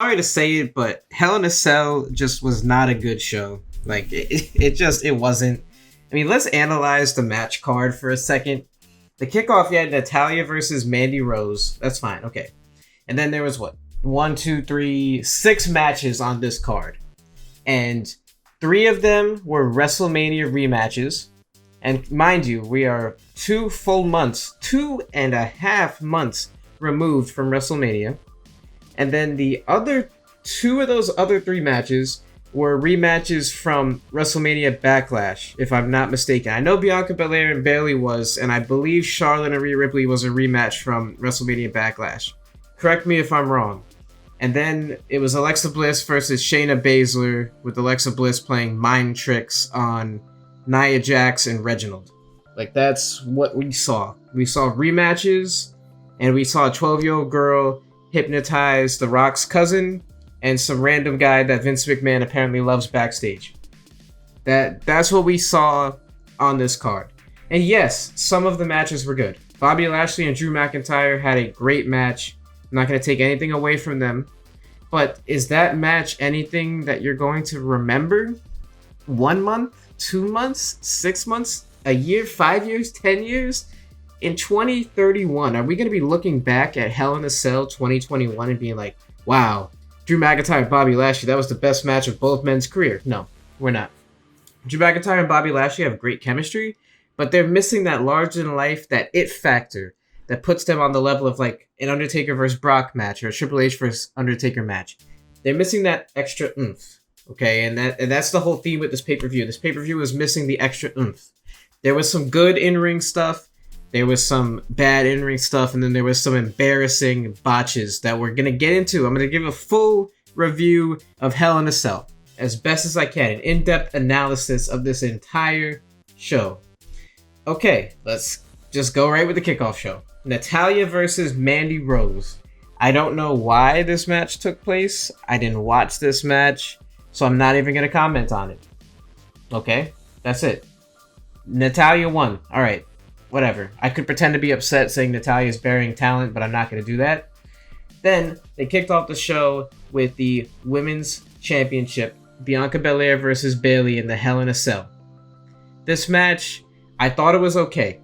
Sorry to say it, but Hell in a Cell just was not a good show. Like it wasn't. I mean, let's analyze the match card for a second. The kickoff, you had Natalia versus Mandy Rose. That's fine, okay. And then there was what? 1, 2, 3, 6 matches on this card. And 3 of them were WrestleMania rematches. And mind you, we are 2 full months, 2.5 months removed from WrestleMania. And then the other 2 of those other 3 matches were rematches from WrestleMania Backlash, if I'm not mistaken. I know Bianca Belair and Bayley was, and I believe Charlotte and Rhea Ripley was a rematch from WrestleMania Backlash. Correct me if I'm wrong. And then it was Alexa Bliss versus Shayna Baszler, with Alexa Bliss playing mind tricks on Nia Jax and Reginald. Like, that's what we saw. We saw rematches, and we saw a 12-year-old girl hypnotize The Rock's cousin and some random guy that Vince McMahon apparently loves backstage. That's what we saw on this card. And yes, some of the matches were good. Bobby Lashley and Drew McIntyre had a great match. I'm not going to take anything away from them. But is that match anything that you're going to remember? 1 month? 2 months? 6 months? A year? 5 years? 10 years? In 2031, are we going to be looking back at Hell in a Cell 2021 and being like, wow, Drew McIntyre and Bobby Lashley, that was the best match of both men's career? No, we're not. Drew McIntyre and Bobby Lashley have great chemistry, but they're missing that larger-than-life, that it factor that puts them on the level of like an Undertaker versus Brock match or a Triple H versus Undertaker match. They're missing that extra oomph, okay? And that's the whole theme with this pay-per-view. This pay-per-view is missing the extra oomph. There was some good in-ring stuff, there was some bad in-ring stuff, and then there was some embarrassing botches that we're going to get into. I'm going to give a full review of Hell in a Cell, as best as I can, an in-depth analysis of this entire show. Okay, let's just go right with the kickoff show. Natalia versus Mandy Rose. I don't know why this match took place. I didn't watch this match, so I'm not even going to comment on it. Okay, that's it. Natalia won. All right. Whatever. I could pretend to be upset saying Natalya is burying talent, but I'm not going to do that. Then, they kicked off the show with the Women's Championship. Bianca Belair versus Bayley in the Hell in a Cell. This match, I thought it was okay.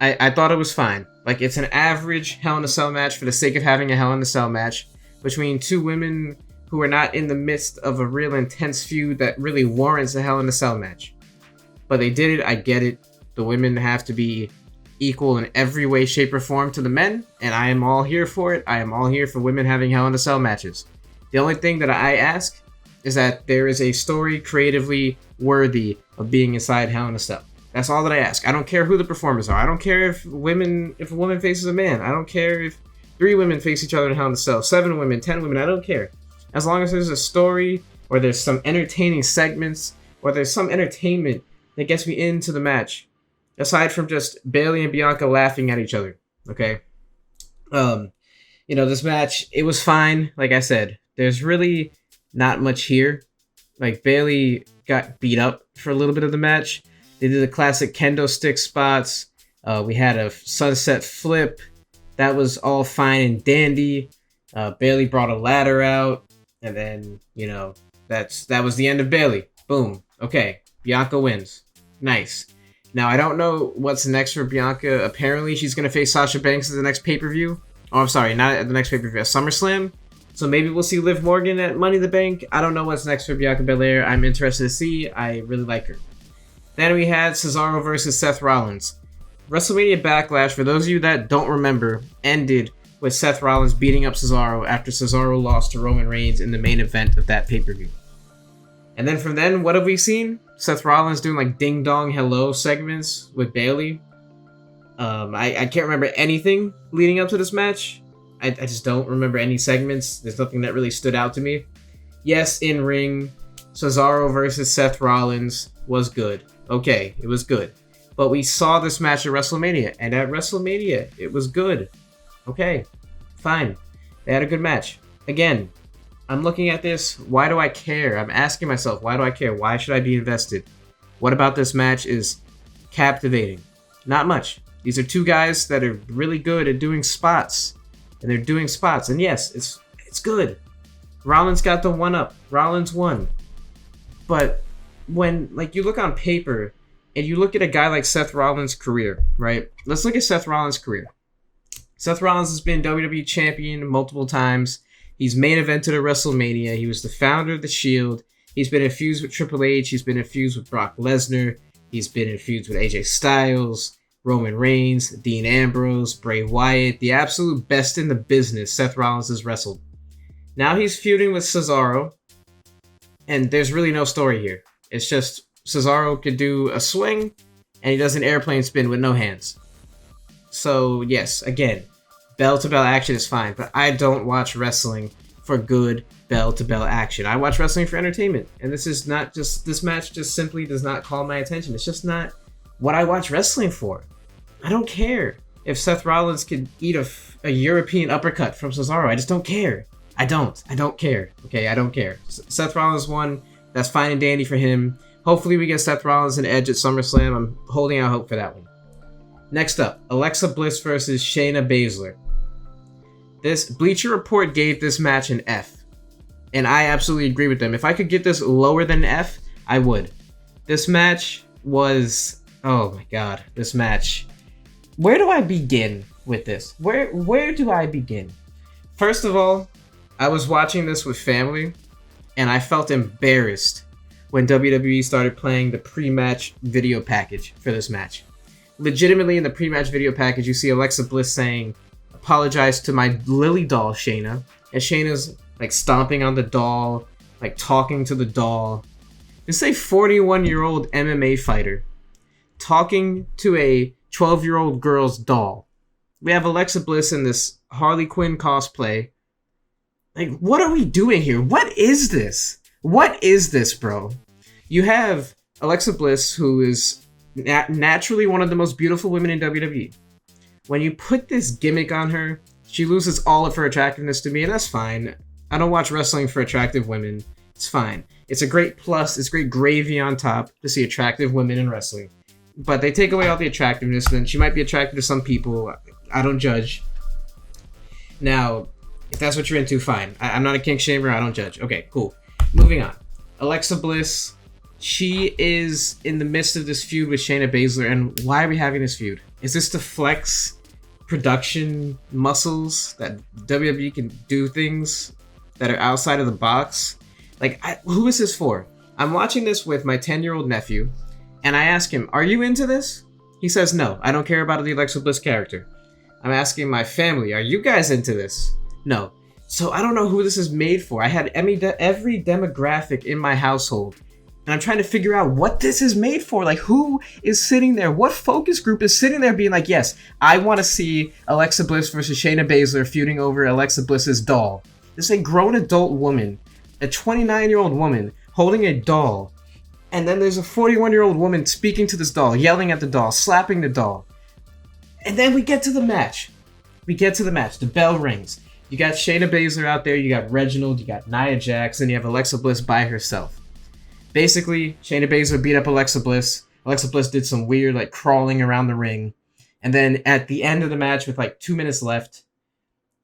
I thought it was fine. Like, it's an average Hell in a Cell match for the sake of having a Hell in a Cell match between 2 women who are not in the midst of a real intense feud that really warrants a Hell in a Cell match. But they did it. I get it. The women have to be equal in every way, shape, or form to the men, and I am all here for it. I am all here for women having Hell in a Cell matches. The only thing that I ask is that there is a story creatively worthy of being inside Hell in a Cell. That's all that I ask. I don't care who the performers are. I don't care if a woman faces a man. I don't care if 3 women face each other in Hell in a Cell, 7 women, 10 women. I don't care. As long as there's a story, or there's some entertaining segments, or there's some entertainment that gets me into the match. Aside from just Bayley and Bianca laughing at each other, okay? This match, it was fine. Like I said, there's really not much here. Like, Bayley got beat up for a little bit of the match. They did the classic kendo stick spots. We had a sunset flip. That was all fine and dandy. Bayley brought a ladder out. And then, that was the end of Bayley. Boom. Okay, Bianca wins. Nice. Now, I don't know what's next for Bianca. Apparently, she's going to face Sasha Banks at the next pay-per-view. Oh, I'm sorry, not at the next pay-per-view, at SummerSlam. So maybe we'll see Liv Morgan at Money in the Bank. I don't know what's next for Bianca Belair. I'm interested to see. I really like her. Then we had Cesaro versus Seth Rollins. WrestleMania Backlash, for those of you that don't remember, ended with Seth Rollins beating up Cesaro after Cesaro lost to Roman Reigns in the main event of that pay-per-view. And then from then, what have we seen? Seth Rollins doing like ding dong hello segments with Bayley. I can't remember anything leading up to this match. I just don't remember any segments. There's nothing that really stood out to me. Yes, in ring, Cesaro versus Seth Rollins was good. Okay, it was good. But we saw this match at WrestleMania, and at WrestleMania, it was good. Okay, fine. They had a good match. Again, I'm looking at this, why do I care? I'm asking myself, why do I care? Why should I be invested? What about this match is captivating? Not much. These are 2 guys that are really good at doing spots. And they're doing spots. And yes, it's good. Rollins got the one up. Rollins won. But when like you look on paper and you look at a guy like Seth Rollins' career, right? Let's look at Seth Rollins' career. Seth Rollins has been WWE champion multiple times. He's main evented at WrestleMania. He was the founder of The Shield. He's been in feuds with Triple H. He's been in feuds with Brock Lesnar. He's been in feuds with AJ Styles, Roman Reigns, Dean Ambrose, Bray Wyatt. The absolute best in the business Seth Rollins has wrestled. Now he's feuding with Cesaro. And there's really no story here. It's just Cesaro could do a swing and he does an airplane spin with no hands. So, yes, again, bell-to-bell action is fine, but I don't watch wrestling for good bell-to-bell action. I watch wrestling for entertainment, and this match just simply does not call my attention. It's just not what I watch wrestling for. I don't care if Seth Rollins could eat a European uppercut from Cesaro. I just don't care. I don't care. Okay, I don't care. Seth Rollins won. That's fine and dandy for him. Hopefully we get Seth Rollins and Edge at SummerSlam. I'm holding out hope for that one. Next up, Alexa Bliss versus Shayna Baszler. This Bleacher Report gave this match an F. And I absolutely agree with them. If I could get this lower than an F, I would. This match was... Oh my god. This match. Where do I begin with this? Where do I begin? First of all, I was watching this with family, and I felt embarrassed when WWE started playing the pre-match video package for this match. Legitimately, in the pre-match video package, you see Alexa Bliss saying, "Apologize to my Lily doll, Shayna." And Shayna's like stomping on the doll, like talking to the doll. This is a 41-year-old MMA fighter talking to a 12-year-old girl's doll. We have Alexa Bliss in this Harley Quinn cosplay. Like, what are we doing here? What is this? What is this, bro? You have Alexa Bliss, who is naturally one of the most beautiful women in WWE. When you put this gimmick on her, she loses all of her attractiveness to me, and that's fine. I don't watch wrestling for attractive women. It's fine. It's a great plus. It's great gravy on top to see attractive women in wrestling. But they take away all the attractiveness, then she might be attractive to some people. I don't judge. Now, if that's what you're into, fine. I'm not a kink shamer. I don't judge. Okay, cool. Moving on. Alexa Bliss. She is in the midst of this feud with Shayna Baszler, and why are we having this feud? Is this to flex production muscles that WWE can do things that are outside of the box? Like, who is this for? I'm watching this with my 10-year-old nephew, and I ask him, "Are you into this?" He says, "No, I don't care about the Alexa Bliss character." I'm asking my family, "Are you guys into this?" No. So I don't know who this is made for. I had every demographic in my household, and I'm trying to figure out what this is made for. Like, who is sitting there? What focus group is sitting there being like, yes, I want to see Alexa Bliss versus Shayna Baszler feuding over Alexa Bliss's doll. This is a grown adult woman, a 29-year-old woman holding a doll, and then there's a 41-year-old woman speaking to this doll, yelling at the doll, slapping the doll. And then we get to the match. The bell rings. You got Shayna Baszler out there, you got Reginald, you got Nia Jax, and you have Alexa Bliss by herself. Basically, Shayna Baszler beat up Alexa Bliss. Alexa Bliss did some weird, like, crawling around the ring. And then at the end of the match, with like 2 minutes left...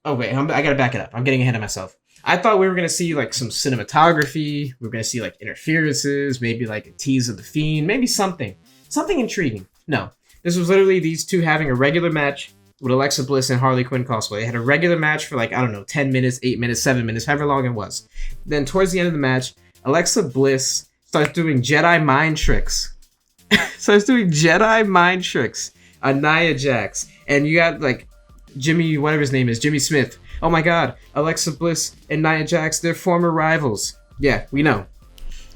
Oh, wait, I gotta back it up. I'm getting ahead of myself. I thought we were gonna see, like, some cinematography. We were gonna see, like, interferences. Maybe, like, a tease of The Fiend. Maybe something. Something intriguing. No. This was literally these two having a regular match with Alexa Bliss and Harley Quinn cosplay. They had a regular match for, like, I don't know, 10 minutes, 8 minutes, 7 minutes, however long it was. Then towards the end of the match, Alexa Bliss starts doing Jedi mind tricks. On Nia Jax. And you got, like, Jimmy, whatever his name is, Jimmy Smith. Oh my god, Alexa Bliss and Nia Jax, they're former rivals. Yeah, we know.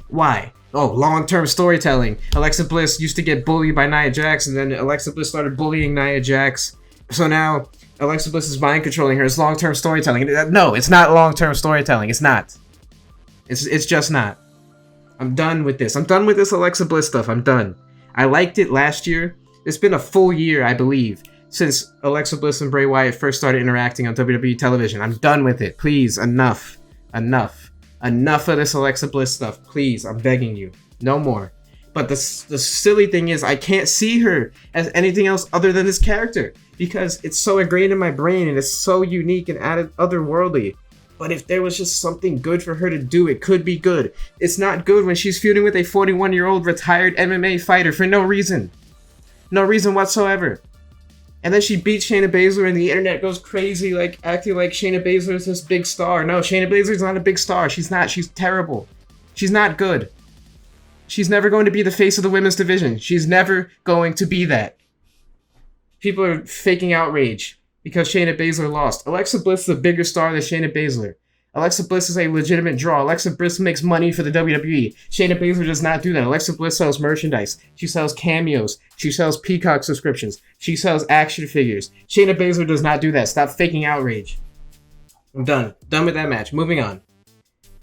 Why? Oh, long-term storytelling. Alexa Bliss used to get bullied by Nia Jax, and then Alexa Bliss started bullying Nia Jax. So now, Alexa Bliss is mind controlling her. It's long-term storytelling. No, it's not long-term storytelling. It's not. It's just not. I'm done with this. I'm done with this Alexa Bliss stuff. I'm done. I liked it last year. It's been a full year, I believe, since Alexa Bliss and Bray Wyatt first started interacting on WWE television. I'm done with it. Please, enough. Enough of this Alexa Bliss stuff. Please, I'm begging you. No more. But the silly thing is, I can't see her as anything else other than this character, because it's so ingrained in my brain and it's so unique and otherworldly. But if there was just something good for her to do, it could be good. It's not good when she's feuding with a 41-year-old retired MMA fighter for no reason. No reason whatsoever. And then she beats Shayna Baszler and the internet goes crazy, like acting like Shayna Baszler is this big star. No, Shayna Baszler's not a big star. She's not. She's terrible. She's not good. She's never going to be the face of the women's division. She's never going to be that. People are faking outrage because Shayna Baszler lost. Alexa Bliss is a bigger star than Shayna Baszler. Alexa Bliss is a legitimate draw. Alexa Bliss makes money for the WWE. Shayna Baszler does not do that. Alexa Bliss sells merchandise. She sells cameos. She sells Peacock subscriptions. She sells action figures. Shayna Baszler does not do that. Stop faking outrage. I'm done. Done with that match. Moving on.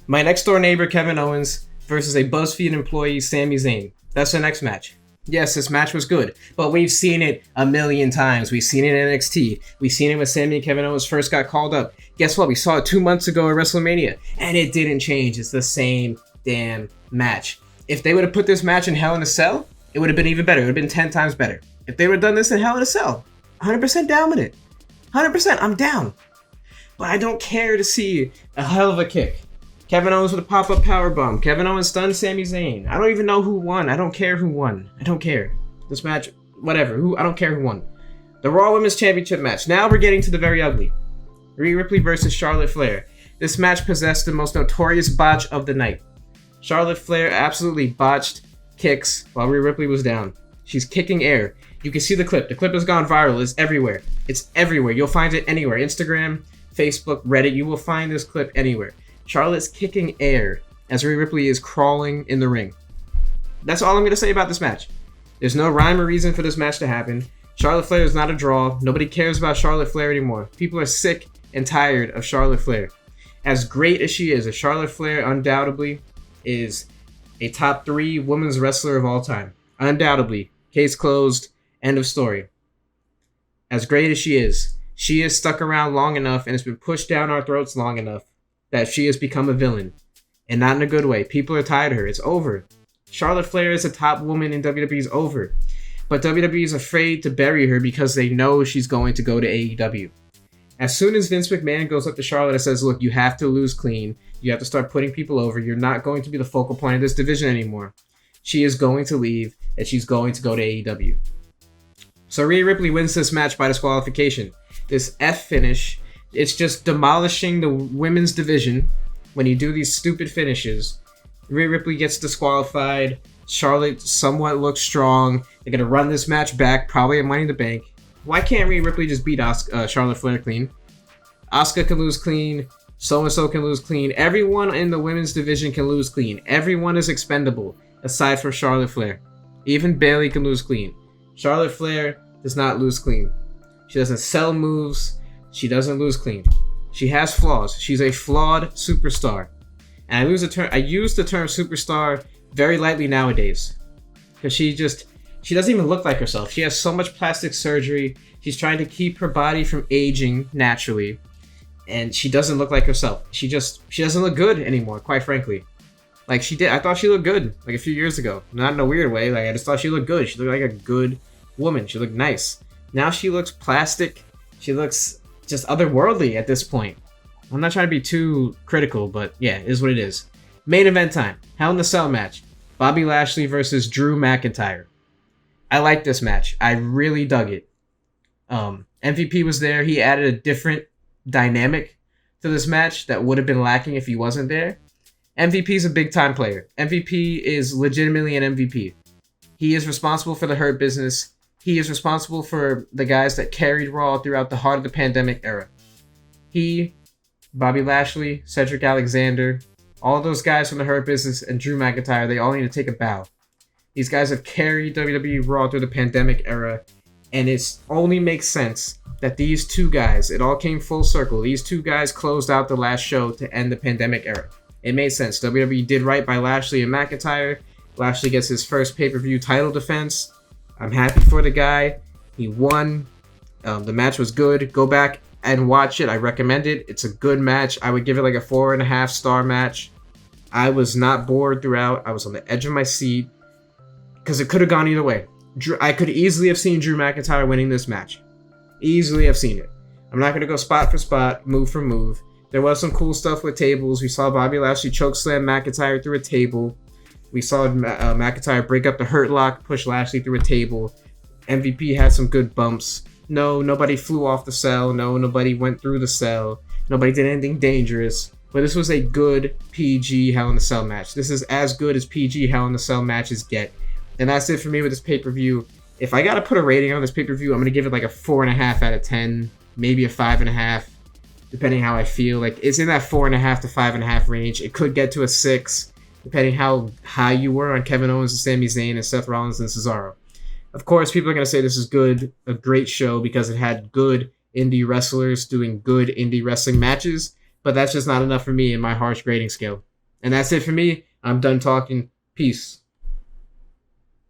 My next door neighbor, Kevin Owens, versus a BuzzFeed employee, Sami Zayn. That's the next match. Yes, this match was good, but we've seen it a million times. We've seen it in NXT. We've seen it when Sami and Kevin Owens first got called up. Guess what? We saw it 2 months ago at WrestleMania, and it didn't change. It's the same damn match. If they would have put this match in Hell in a Cell, it would have been even better. It would have been 10 times better. If they would have done this in Hell in a Cell, 100% down with it. 100%, I'm down. But I don't care to see a hell of a kick. Kevin Owens with a pop-up powerbomb. Kevin Owens stunned Sami Zayn. I don't even know who won. I don't care who won. I don't care. This match, whatever. I don't care who won. The Raw Women's Championship match. Now we're getting to the very ugly. Rhea Ripley versus Charlotte Flair. This match possessed the most notorious botch of the night. Charlotte Flair absolutely botched kicks while Rhea Ripley was down. She's kicking air. You can see the clip. The clip has gone viral. It's everywhere. It's everywhere. You'll find it anywhere. Instagram, Facebook, Reddit. You will find this clip anywhere. Charlotte's kicking air as Rhea Ripley is crawling in the ring. That's all I'm going to say about this match. There's no rhyme or reason for this match to happen. Charlotte Flair is not a draw. Nobody cares about Charlotte Flair anymore. People are sick and tired of Charlotte Flair. As great as she is, Charlotte Flair undoubtedly is a top 3 women's wrestler of all time. Undoubtedly. Case closed. End of story. As great as she is stuck around long enough and has been pushed down our throats long enough that she has become a villain. And not in a good way. People are tired of her. It's over. Charlotte Flair is a top woman in WWE. Is over. But WWE is afraid to bury her because they know she's going to go to AEW. As soon as Vince McMahon goes up to Charlotte and says, look, you have to lose clean. You have to start putting people over. You're not going to be the focal point of this division anymore. She is going to leave and she's going to go to AEW. So Rhea Ripley wins this match by disqualification. This F finish, it's just demolishing the women's division when you do these stupid finishes. Rhea Ripley gets disqualified. Charlotte somewhat looks strong. They're going to run this match back, probably at Money in the Bank. Why can't Rhea Ripley just beat Charlotte Flair clean? Asuka can lose clean. So-and-so can lose clean. Everyone in the women's division can lose clean. Everyone is expendable, aside from Charlotte Flair. Even Bayley can lose clean. Charlotte Flair does not lose clean. She doesn't sell moves. She doesn't lose clean. She has flaws. She's a flawed superstar. And I use the term superstar very lightly nowadays. Because she doesn't even look like herself. She has so much plastic surgery. She's trying to keep her body from aging naturally. And she doesn't look like herself. She doesn't look good anymore, quite frankly. Like she did. I thought she looked good like a few years ago. Not in a weird way. Like I just thought she looked good. She looked like a good woman. She looked nice. Now she looks plastic. She looks just otherworldly at this point. I'm not trying to be too critical, but yeah, it is what it is. Main event time. Hell in a Cell match. Bobby Lashley versus Drew McIntyre. I like this match. I really dug it. MVP was there. He added a different dynamic to this match that would have been lacking if he wasn't there. MVP is a big time player. MVP is legitimately an MVP. He is responsible for the Hurt Business. He is responsible for the guys that carried Raw throughout the heart of the pandemic era. He, Bobby Lashley, Cedric Alexander, all those guys from the Hurt Business and Drew McIntyre, they all need to take a bow. These guys have carried WWE Raw through the pandemic era, and it only makes sense that these two guys, it all came full circle. These two guys closed out the last show to end the pandemic era. It made sense. WWE did right by Lashley and McIntyre. Lashley gets his first pay-per-view title defense. I'm happy for the guy. He won. The match was good. Go back and watch it. I recommend it. It's a good match. I would give it like a 4.5 star match. I was not bored throughout. I was on the edge of my seat because it could have gone either way. I could easily have seen Drew McIntyre winning this match. Easily have seen it. I'm not going to go spot for spot, move for move, There was some cool stuff with tables. We saw Bobby Lashley chokeslam McIntyre through a table. We saw McIntyre break up the Hurt Lock, push Lashley through a table. MVP had some good bumps. No, nobody flew off the cell. No, nobody went through the cell. Nobody did anything dangerous. But this was a good PG Hell in a Cell match. This is as good as PG Hell in a Cell matches get. And that's it for me with this pay-per-view. If I got to put a rating on this pay-per-view, I'm going to give it like a 4.5 out of 10. Maybe a 5.5, depending how I feel. Like, it's in that 4.5 to 5.5 range. It could get to a 6, depending how high you were on Kevin Owens and Sami Zayn and Seth Rollins and Cesaro. Of course, people are going to say this is good, a great show, because it had good indie wrestlers doing good indie wrestling matches, but that's just not enough for me in my harsh grading scale. And that's it for me. I'm done talking. Peace.